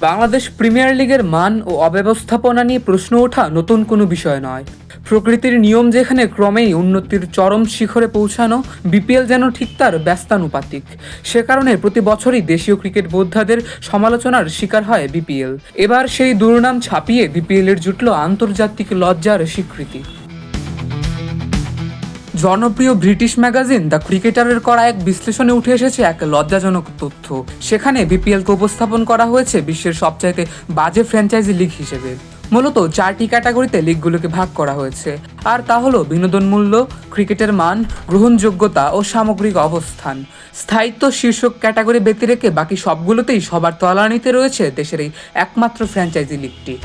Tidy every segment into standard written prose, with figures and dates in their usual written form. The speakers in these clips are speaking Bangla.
বাংলাদেশ প্রিমিয়ার লিগের মান ও অব্যবস্থাপনা নিয়ে প্রশ্ন ওঠা নতুন কোনো বিষয় নয়। প্রকৃতির নিয়ম যেখানে ক্রমেই উন্নতির চরম শিখরে পৌঁছানো, বিপিএল যেন ঠিক তার ব্যস্তানুপাতিক। সে কারণে প্রতি বছরই দেশীয় ক্রিকেট বোদ্ধাদের সমালোচনার শিকার হয় বিপিএল। এবার সেই দুর্নাম ছাপিয়ে বিপিএলের জুটল আন্তর্জাতিক লজ্জার স্বীকৃতি। জনপ্রিয় ব্রিটিশ ম্যাগাজিন দ্য ক্রিকেটারের করা এক বিশ্লেষণে উঠে এসেছে এক লজ্জাজনক তথ্য। সেখানে বিপিএলকে উপস্থাপন করা হয়েছে বিশ্বের সবচাইতে বাজে ফ্র্যাঞ্চাইজি লিগ হিসেবে। মূলত 4টি ক্যাটাগরিতে লিগগুলোকে ভাগ করা হয়েছে, আর তা হলো বিনোদন মূল্য, ক্রিকেটের মান, গ্রহণযোগ্যতা ও সামগ্রিক অবস্থান। স্থায়িত্ব শীর্ষক ক্যাটাগরি ব্যতি রেখে বাকি সবগুলোতেই সবার তলানিতে রয়েছে দেশের এই একমাত্র ফ্র্যাঞ্চাইজি লিগটি।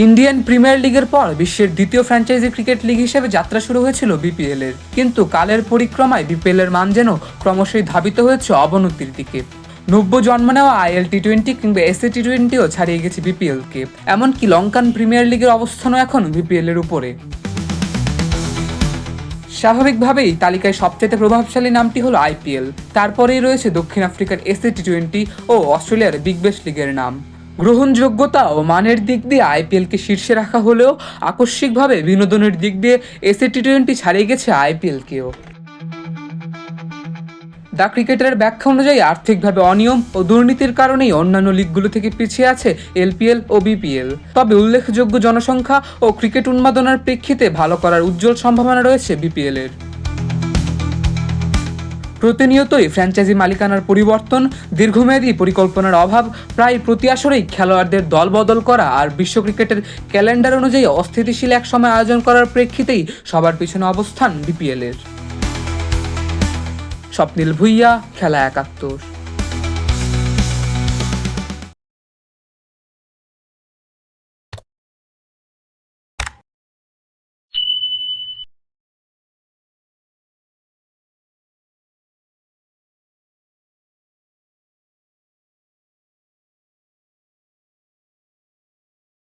ইন্ডিয়ান প্রিমিয়ার লিগের পর বিশ্বের দ্বিতীয় ফ্র্যাঞ্চাইজি ক্রিকেট লিগ হিসেবে যাত্রা শুরু হয়েছিল বিপিএল এর, কিন্তু কালের পরিক্রমায় বিপিএল এর মান যেন ক্রমশই ধাবিত হয়েছে অবনতির দিকে। নব্য জন্ম নেওয়া আইএল টি20 কিংবা এসএ টি20ও ছাড়িয়ে গেছে বিপিএলকে। এমনকি লঙ্কান প্রিমিয়ার লিগের অবস্থানও এখন বিপিএল এর উপরে। স্বাভাবিকভাবেই তালিকায় সবচেয়ে প্রভাবশালী নামটি হলো আইপিএল, তারপরেই রয়েছে দক্ষিণ আফ্রিকার এসএ টি20 ও অস্ট্রেলিয়ার বিগ ব্যাশ লিগের নাম। গ্রহণযোগ্যতা ও মানের দিক দিয়ে আইপিএলকে শীর্ষে রাখা হলেও আকস্মিকভাবে বিনোদনের দিক দিয়ে এসএ টি20 ছাড়িয়ে গেছে আইপিএলকেও। দ্য ক্রিকেটারের ব্যাখ্যা অনুযায়ী আর্থিকভাবে অনিয়ম ও দুর্নীতির কারণেই অন্যান্য লিগগুলো থেকে পিছিয়ে আছে এলপিএল ও বিপিএল। তবে উল্লেখযোগ্য জনসংখ্যা ও ক্রিকেট উন্মাদনার প্রেক্ষিতে ভালো করার উজ্জ্বল সম্ভাবনা রয়েছে বিপিএল এর। প্রতিনিয়তই ফ্র্যাঞ্চাইজি মালিকানার পরিবর্তন, দীর্ঘমেয়াদী পরিকল্পনার অভাব, প্রায় প্রতি আসরেই খেলোয়াড়দের দল বদল করা আর বিশ্ব ক্রিকেটের ক্যালেন্ডার অনুযায়ী অস্থিতিশীল এক সময় আয়োজন করার প্রেক্ষিতেই সবার পিছনে অবস্থান বিপিএল এর। স্বপ্নিল ভুইয়া, খেলা ৭১।